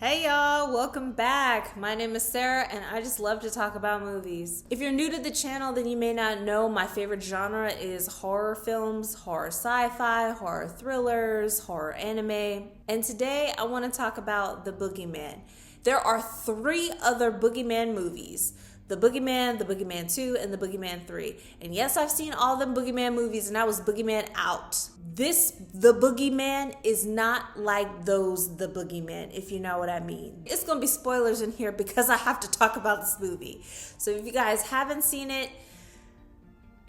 Hey y'all, welcome back. My name is Sarah and I just love to talk about movies. If you're new to the channel, then you may not know my favorite genre is horror films, horror sci-fi, horror thrillers, horror anime. And today I want to talk about The Boogeyman. There are 3 other Boogeyman movies. The Boogeyman 2, and The Boogeyman 3. And yes, I've seen all them Boogeyman movies and I was Boogeyman out. The Boogeyman is not like those The Boogeyman, if you know what I mean. It's gonna be spoilers in here because I have to talk about this movie. So if you guys haven't seen it,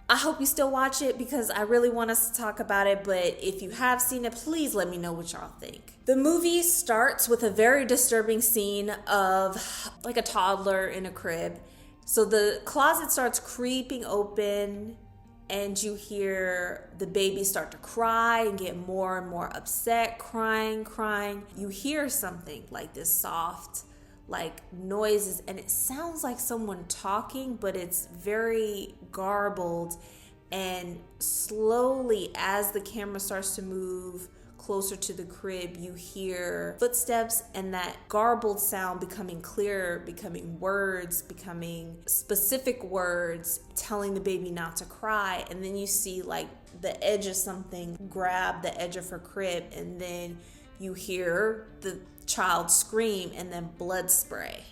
I hope you still watch it because I really want us to talk about it. But if you have seen it, please let me know what y'all think. The movie starts with a very disturbing scene of like a toddler in a crib. So the closet starts creeping open and you hear the baby start to cry and get more and more upset, crying. You hear something like this soft, like noises, and it sounds like someone talking, but it's very garbled. And slowly, as the camera starts to move closer to the crib, you hear footsteps and that garbled sound becoming clearer, becoming words, becoming specific words, telling the baby not to cry. And then you see like the edge of something grab the edge of her crib, and then you hear the child scream and then blood spray.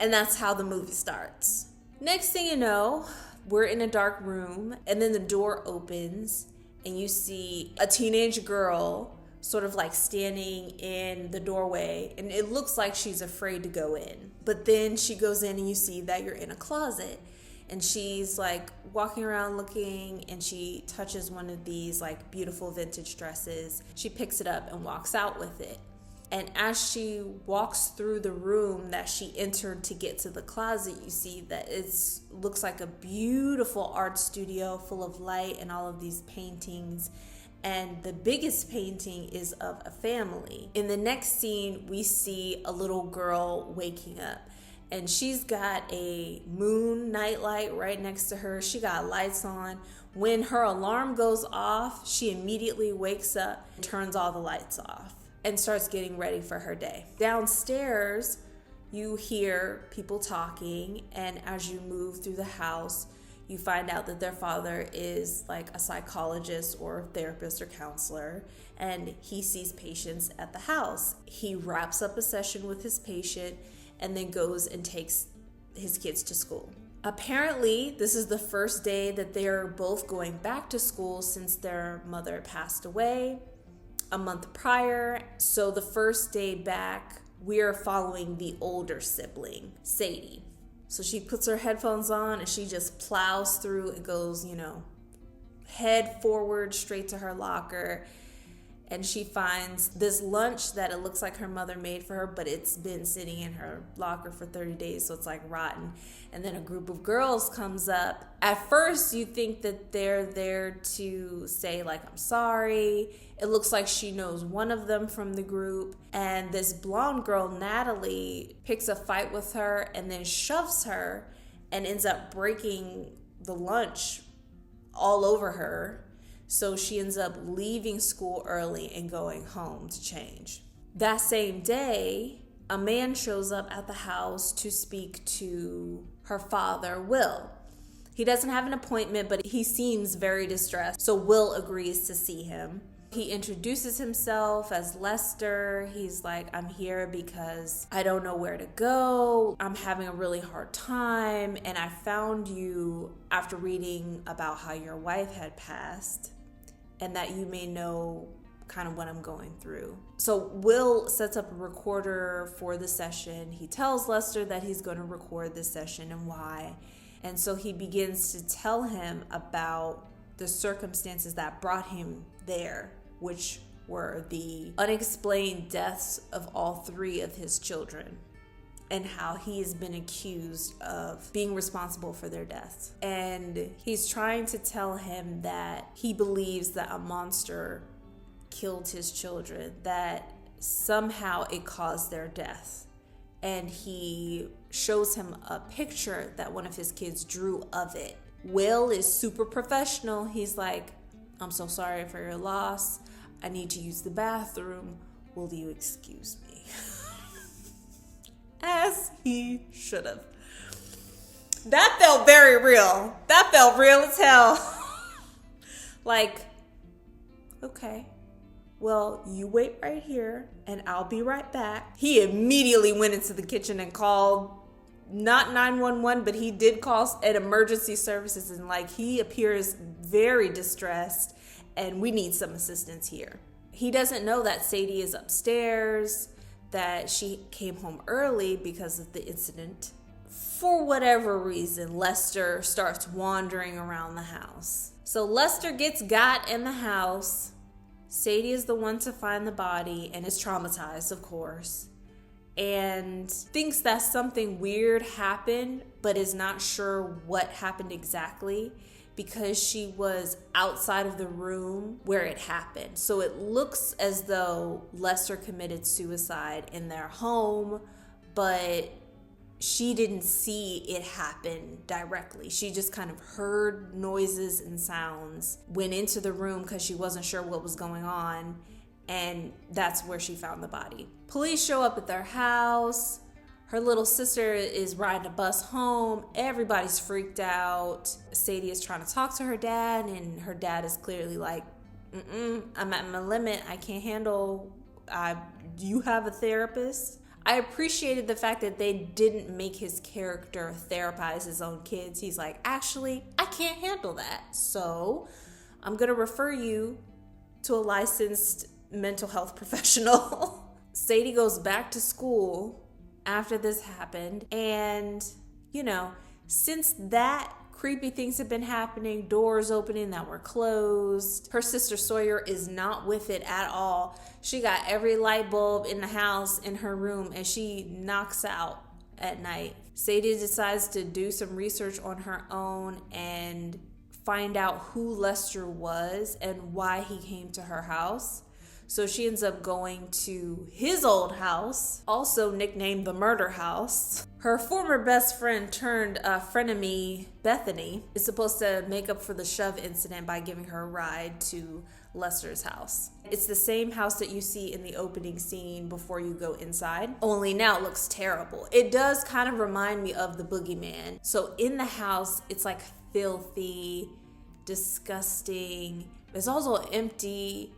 And that's how the movie starts. Next thing you know, we're in a dark room and then the door opens and you see a teenage girl sort of like standing in the doorway, and it looks like she's afraid to go in. But then she goes in and you see that you're in a closet, and she's like walking around looking, and she touches one of these like beautiful vintage dresses. She picks it up and walks out with it. And as she walks through the room that she entered to get to the closet, you see that it looks like a beautiful art studio full of light and all of these paintings. And the biggest painting is of a family. In the next scene, we see a little girl waking up. And she's got a moon nightlight right next to her. She got lights on. When her alarm goes off, she immediately wakes up and turns all the lights off and starts getting ready for her day. Downstairs, you hear people talking, and as you move through the house, you find out that their father is like a psychologist or a therapist or counselor, and he sees patients at the house. He wraps up a session with his patient and then goes and takes his kids to school. Apparently, this is the first day that they're both going back to school since their mother passed away a month prior. So the first day back, we're following the older sibling, Sadie. So she puts her headphones on and she just plows through and goes, head forward straight to her locker. And she finds this lunch that it looks like her mother made for her, but it's been sitting in her locker for 30 days, so it's like rotten. And then a group of girls comes up. At first, you think that they're there to say, like, I'm sorry. It looks like she knows one of them from the group. And this blonde girl, Natalie, picks a fight with her and then shoves her and ends up breaking the lunch all over her. So she ends up leaving school early and going home to change. That same day, a man shows up at the house to speak to her father, Will. He doesn't have an appointment, but he seems very distressed. So Will agrees to see him. He introduces himself as Lester. He's like, I'm here because I don't know where to go. I'm having a really hard time. And I found you after reading about how your wife had passed, and that you may know kind of what I'm going through. So Will sets up a recorder for the session. He tells Lester that he's going to record this session and why. And so he begins to tell him about the circumstances that brought him there, which were the unexplained deaths of all 3 of his children, and how he has been accused of being responsible for their deaths. And he's trying to tell him that he believes that a monster killed his children, that somehow it caused their death. And he shows him a picture that one of his kids drew of it. Will is super professional. He's like, I'm so sorry for your loss. I need to use the bathroom. Will you excuse me? He should have. That felt very real. That felt real as hell. Like, okay, well, you wait right here and I'll be right back. He immediately went into the kitchen and called, not 911, but he did call an emergency services, and like, he appears very distressed and we need some assistance here. He doesn't know that Sadie is upstairs, that she came home early because of the incident. For whatever reason, Lester starts wandering around the house. So Lester gets got in the house. Sadie is the one to find the body and is traumatized, of course, and thinks that something weird happened, but is not sure what happened exactly because she was outside of the room where it happened. So it looks as though Lester committed suicide in their home, but she didn't see it happen directly. She just kind of heard noises and sounds, went into the room because she wasn't sure what was going on, and that's where she found the body. Police show up at their house. Her little sister is riding a bus home. Everybody's freaked out. Sadie is trying to talk to her dad, and her dad is clearly like, I'm at my limit. I can't handle. Do you have a therapist? I appreciated the fact that they didn't make his character therapize his own kids. He's like, actually, I can't handle that. So I'm going to refer you to a licensed mental health professional. Sadie goes back to school after this happened. And, since that, creepy things have been happening, doors opening that were closed. Her sister Sawyer is not with it at all. She got every light bulb in the house in her room, and she knocks out at night. Sadie decides to do some research on her own and find out who Lester was and why he came to her house. So she ends up going to his old house, also nicknamed the murder house. Her former best friend turned frenemy, Bethany, is supposed to make up for the shove incident by giving her a ride to Lester's house. It's the same house that you see in the opening scene before you go inside, only now it looks terrible. It does kind of remind me of the Boogeyman. So in the house, it's like filthy, disgusting. It's also empty.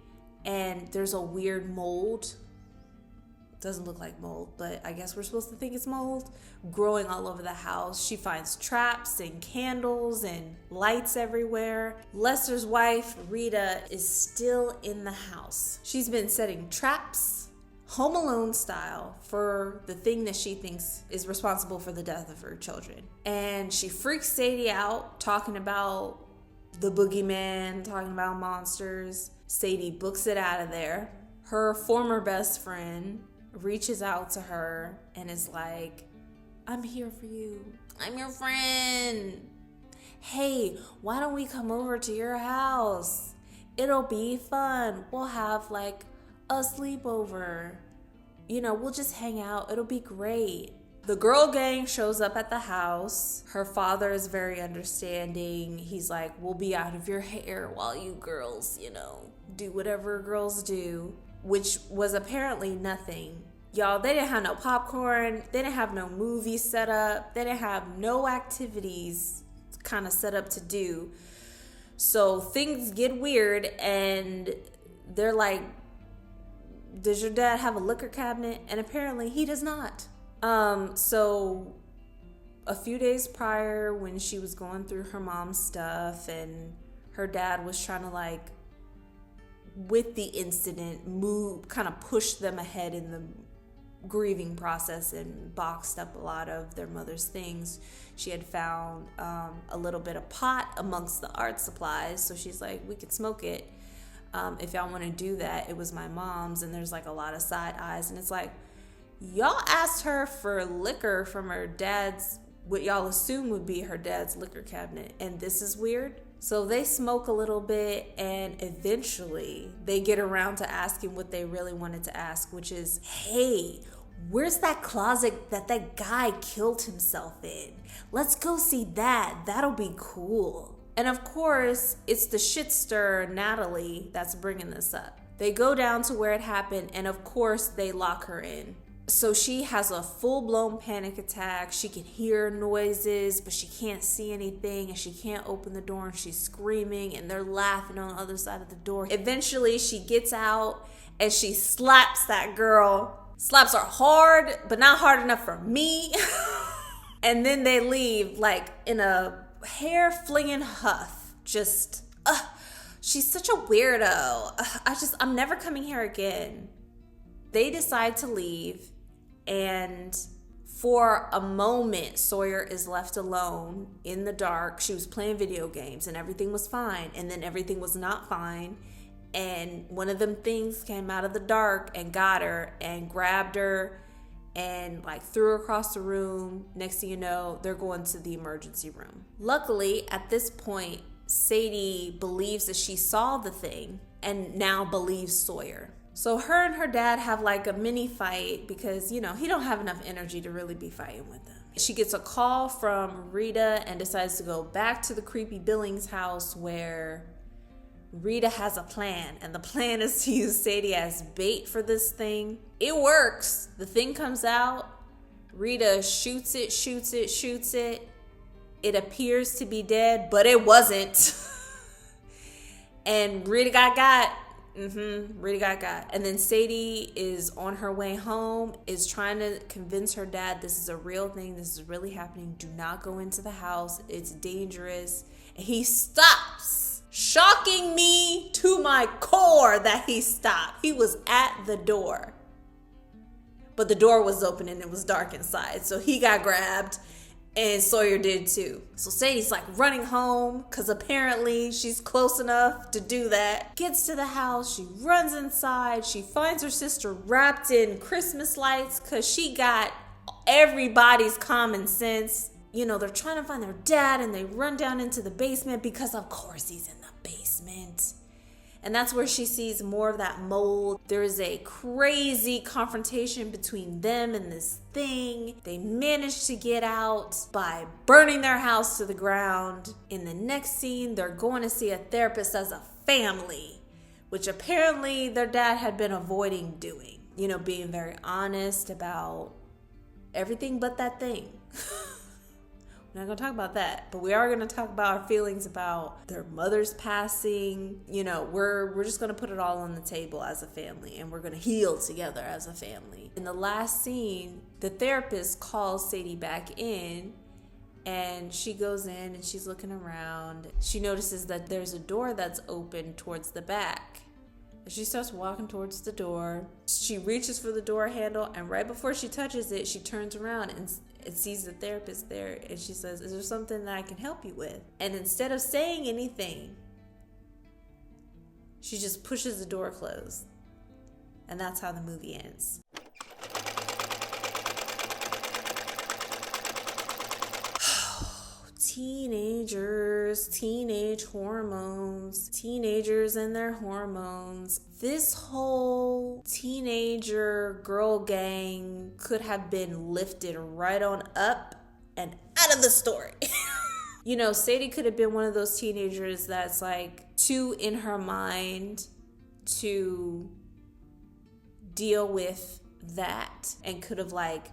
And there's a weird mold. Doesn't look like mold, but I guess we're supposed to think it's mold. Growing all over the house. She finds traps and candles and lights everywhere. Lester's wife, Rita, is still in the house. She's been setting traps, Home Alone style, for the thing that she thinks is responsible for the death of her children. And she freaks Sadie out, talking about the Boogeyman, talking about monsters. Sadie books it out of there. Her former best friend reaches out to her and is like, I'm here for you. I'm your friend. Hey, why don't we come over to your house? It'll be fun. We'll have like a sleepover. We'll just hang out. It'll be great. The girl gang shows up at the house. Her father is very understanding. He's like, we'll be out of your hair while you girls, do whatever girls do, which was apparently nothing. Y'all, they didn't have no popcorn. They didn't have no movie set up. They didn't have no activities kind of set up to do. So things get weird, and they're like, does your dad have a liquor cabinet? And apparently he does not. So a few days prior, when she was going through her mom's stuff and her dad was trying to with the incident, kind of push them ahead in the grieving process and boxed up a lot of their mother's things. She had found a little bit of pot amongst the art supplies. So she's like, we could smoke it. If y'all want to do that. It was my mom's, and there's a lot of side eyes. And it's like, y'all asked her for liquor from her dad's, what y'all assume would be her dad's liquor cabinet, and this is weird. So they smoke a little bit, and eventually they get around to asking what they really wanted to ask, which is, hey, where's that closet that guy killed himself in? Let's go see that. That'll be cool. And of course, it's the shitster Natalie that's bringing this up. They go down to where it happened, and of course they lock her in. So she has a full-blown panic attack. She can hear noises, but she can't see anything, and she can't open the door, and she's screaming, and they're laughing on the other side of the door. Eventually, she gets out, and she slaps that girl. Slaps her hard, but not hard enough for me. And then they leave, like, in a hair-flinging huff. Just, she's such a weirdo. I'm never coming here again. They decide to leave. And for a moment, Sawyer is left alone in the dark. She was playing video games and everything was fine. And then everything was not fine. And one of them things came out of the dark and got her and grabbed her and like threw her across the room. Next thing you know, they're going to the emergency room. Luckily, at this point, Sadie believes that she saw the thing and now believes Sawyer. So her and her dad have like a mini fight because, he don't have enough energy to really be fighting with them. She gets a call from Rita and decides to go back to the creepy Billings house where Rita has a plan. And the plan is to use Sadie as bait for this thing. It works. The thing comes out. Rita shoots it. It appears to be dead, but it wasn't. And Rita got. Rita got. And then Sadie is on her way home, is trying to convince her dad this is a real thing. This is really happening. Do not go into the house. It's dangerous. And he stops, shocking me to my core that he stopped. He was at the door. But the door was open and it was dark inside. So he got grabbed. And Sawyer did too. So Sadie's like running home because apparently she's close enough to do that. Gets to the house. She runs inside. She finds her sister wrapped in Christmas lights because she got everybody's common sense. They're trying to find their dad and they run down into the basement because of course he's in the basement. And that's where she sees more of that mold. There is a crazy confrontation between them and this thing. They manage to get out by burning their house to the ground. In the next scene, they're going to see a therapist as a family, which apparently their dad had been avoiding doing. Being very honest about everything but that thing. We're not going to talk about that, but we are going to talk about our feelings about their mother's passing. We're just going to put it all on the table as a family, and we're going to heal together as a family. In the last scene, the therapist calls Sadie back in, and she goes in and she's looking around. She notices that there's a door that's open towards the back. She starts walking towards the door. She reaches for the door handle, and right before she touches it, she turns around and sees the therapist there, and she says, "Is there something that I can help you with?" And instead of saying anything, she just pushes the door closed. And that's how the movie ends. Teenagers, teenage hormones, teenagers and their hormones. This whole teenager girl gang could have been lifted right on up and out of the story. Sadie could have been one of those teenagers that's like too in her mind to deal with that and could have like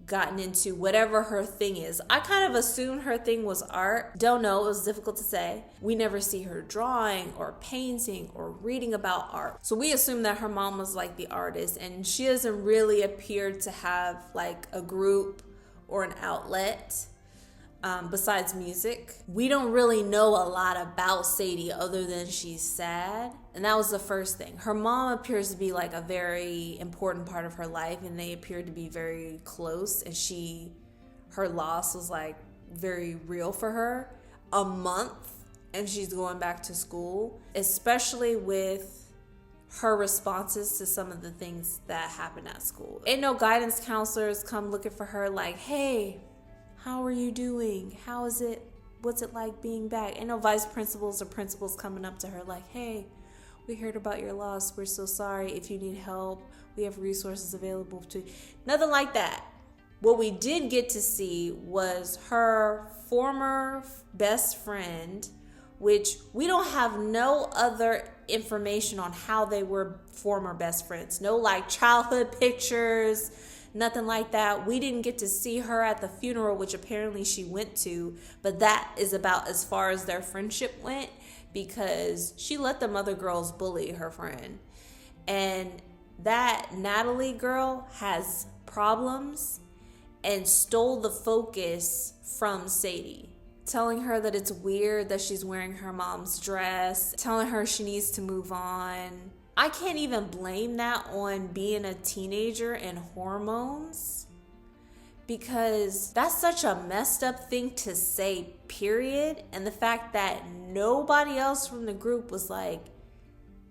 gotten into whatever her thing is. I kind of assumed her thing was art. Don't know, it was difficult to say. We never see her drawing or painting or reading about art. So we assume that her mom was like the artist, and she doesn't really appear to have like a group or an outlet besides music. We don't really know a lot about Sadie other than she's sad. And that was the first thing. Her mom appears to be like a very important part of her life, and they appear to be very close. And her loss was like very real for her. A month and she's going back to school, especially with her responses to some of the things that happened at school. Ain't no guidance counselors come looking for her like, "Hey, how are you doing? How is it? What's it like being back?" Ain't no vice principals or principals coming up to her like, "Hey, we heard about your loss. We're so sorry. If you need help, we have resources available to you." Nothing like that. What we did get to see was her former best friend, which we don't have no other information on how they were former best friends. No like childhood pictures, nothing like that. We didn't get to see her at the funeral, which apparently she went to, but that is about as far as their friendship went, because she let them other girls bully her friend. And that Natalie girl has problems and stole the focus from Sadie, telling her that it's weird that she's wearing her mom's dress, telling her she needs to move on. I can't even blame that on being a teenager and hormones, because that's such a messed up thing to say, period. And the fact that nobody else from the group was like,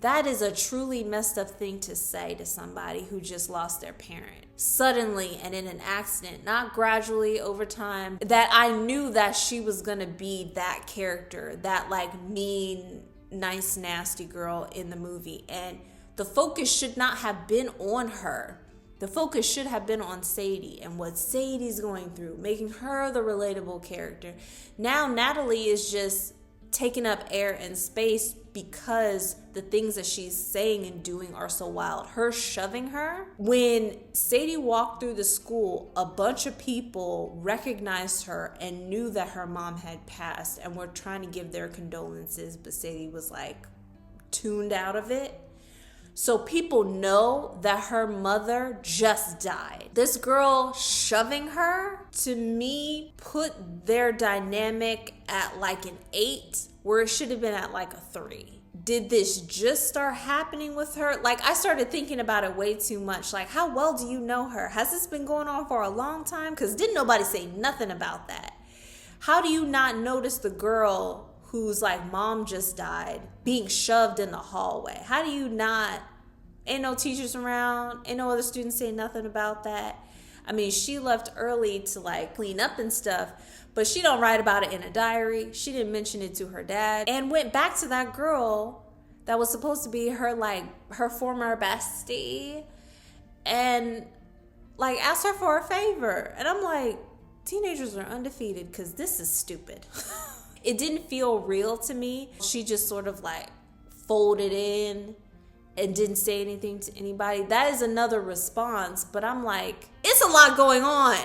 that is a truly messed up thing to say to somebody who just lost their parent suddenly and in an accident, not gradually over time. That I knew that she was gonna be that character, that like mean, nice, nasty girl in the movie. And the focus should not have been on her. The focus should have been on Sadie and what Sadie's going through, making her the relatable character. Now Natalie is just taking up air and space because the things that she's saying and doing are so wild. Her shoving her. When Sadie walked through the school, a bunch of people recognized her and knew that her mom had passed and were trying to give their condolences, but Sadie was like tuned out of it. So people know that her mother just died. This girl shoving her, to me, put their dynamic at like an 8, where it should have been at like a 3. Did this just start happening with her? Like, I started thinking about it way too much. Like, how well do you know her? Has this been going on for a long time? Because didn't nobody say nothing about that? How do you not notice the girl whose like mom just died being shoved in the hallway? How do you not? Ain't no teachers around, ain't no other students saying nothing about that. I mean, she left early to like clean up and stuff, but she don't write about it in a diary. She didn't mention it to her dad, and went back to that girl that was supposed to be her like her former bestie and like asked her for a favor. And I'm like, teenagers are undefeated because this is stupid. It didn't feel real to me. She just sort of like folded in and didn't say anything to anybody. That is another response, but I'm like, it's a lot going on.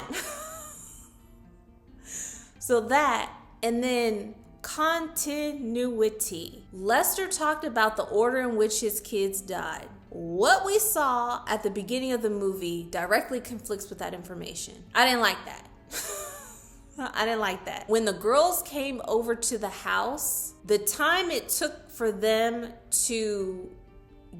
So that, and then continuity. Lester talked about the order in which his kids died. What we saw at the beginning of the movie directly conflicts with that information. I didn't like that. I didn't like that. When the girls came over to the house, the time it took for them to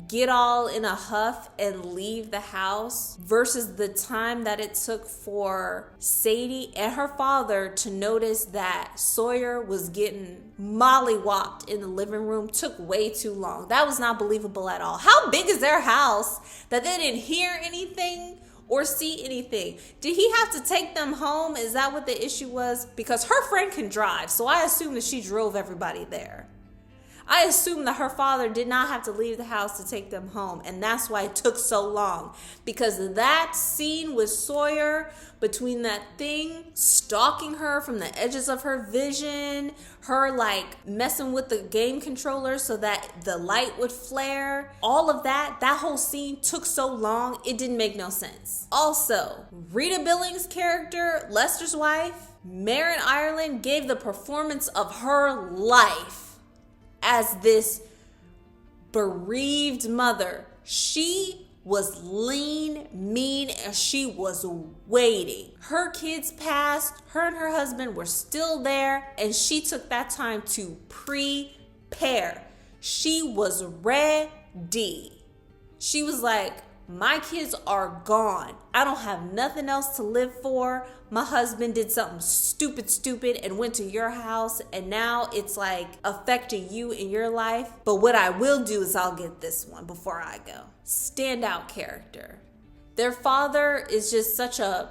get all in a huff and leave the house versus the time that it took for Sadie and her father to notice that Sawyer was getting mollywopped in the living room took way too long. That was not believable at all. How big is their house that they didn't hear anything or see anything? Did he have to take them home? Is that what the issue was? Because her friend can drive, so I assume that she drove everybody there. I assume that her father did not have to leave the house to take them home, and that's why it took so long. Because that scene with Sawyer, between that thing stalking her from the edges of her vision, her like messing with the game controller so that the light would flare, all of that whole scene took so long, it didn't make no sense. Also, Rita Billings' character, Lester's wife, Maren Ireland, gave the performance of her life as this bereaved mother. She was lean, mean, and she was waiting. Her kids passed, her and her husband were still there, and she took that time to prepare. She was ready. She was like, my kids are gone. I don't have nothing else to live for. My husband did something stupid and went to your house, and now it's like affecting you in your life. But what I will do is I'll get this one before I go. Standout character. Their father is just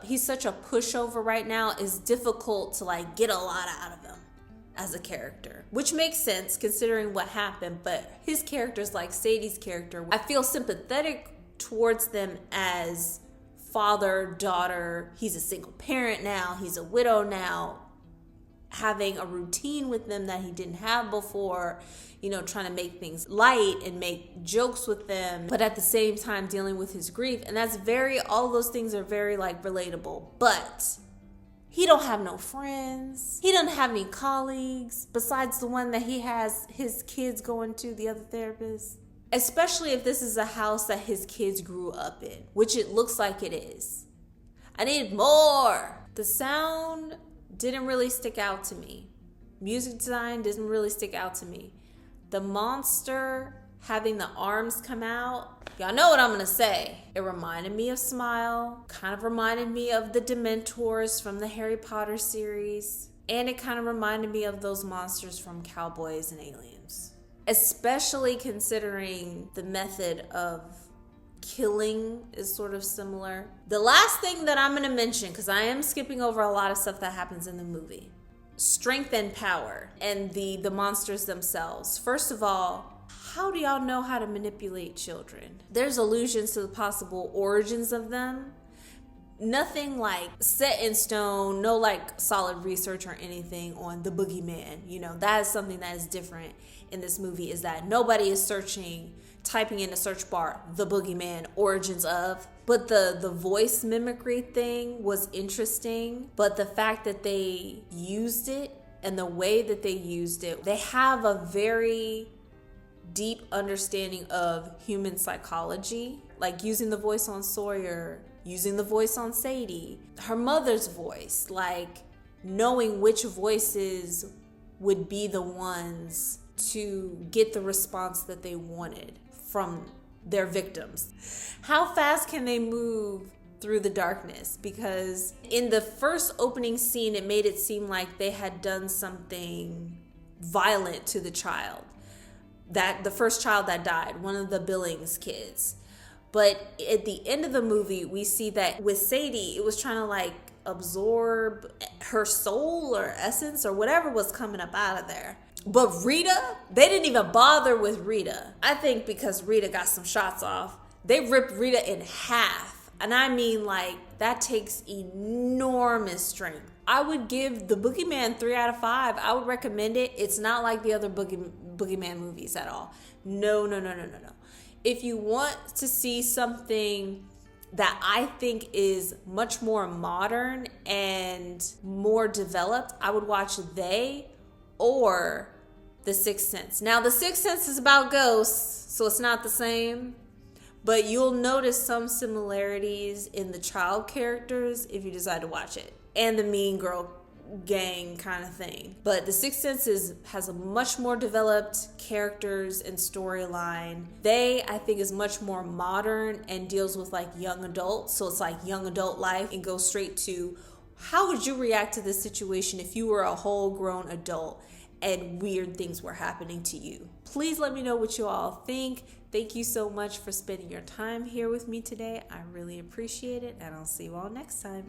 he's such a pushover right now. It's difficult to like get a lot out of him as a character, which makes sense considering what happened. But his character's like Sadie's character. I feel sympathetic towards them as father, daughter. He's a single parent now. He's a widow now. having a routine with them that he didn't have before, trying to make things light and make jokes with them, but at the same time dealing with his grief. And all those things are very relatable. But he don't have no friends. He doesn't have any colleagues besides the one that he has his kids going to, the other therapist. Especially if this is a house that his kids grew up in, which it looks like it is. I need more. The sound didn't really stick out to me. Music design didn't really stick out to me. The monster having the arms come out, y'all know what I'm gonna say. It reminded me of Smile, kind of reminded me of the Dementors from the Harry Potter series, and it kind of reminded me of those monsters from Cowboys and Aliens. Especially considering the method of killing is sort of similar. The last thing that I'm going to mention, because I am skipping over a lot of stuff that happens in the movie, strength and power and the monsters themselves. First of all, how do y'all know how to manipulate children? There's allusions to the possible origins of them. Nothing set in stone, no solid research or anything on the Boogeyman. That is something that is different in this movie, is that nobody is typing in a search bar, the Boogeyman, origins of. But the voice mimicry thing was interesting. But the fact that they used it and the way that they used it, they have a very deep understanding of human psychology, using the voice on Sawyer, using the voice on Sadie, her mother's voice, knowing which voices would be the ones to get the response that they wanted from their victims. How fast can they move through the darkness? Because in the first opening scene, it made it seem like they had done something violent to the child. The first child that died, one of the Billings kids. But at the end of the movie, we see that with Sadie, it was trying to absorb her soul or essence or whatever was coming up out of there. But Rita, they didn't even bother with Rita. I think because Rita got some shots off, they ripped Rita in half. And I mean, that takes enormous strength. I would give the Boogeyman 3 out of 5. I would recommend it. It's not like the other Boogeyman movies at all. No. If you want to see something that I think is much more modern and more developed, I would watch They or The Sixth Sense. Now, The Sixth Sense is about ghosts, so it's not the same, but you'll notice some similarities in the child characters if you decide to watch it, and the mean girl gang kind of thing. But The Sixth Sense has a much more developed characters and storyline. They, I think, is much more modern and deals with young adults, so it's young adult life, and goes straight to how would you react to this situation if you were a whole grown adult and weird things were happening to you. Please let me know what you all think. Thank you so much for spending your time here with me today. I really appreciate it, and I'll see you all next time.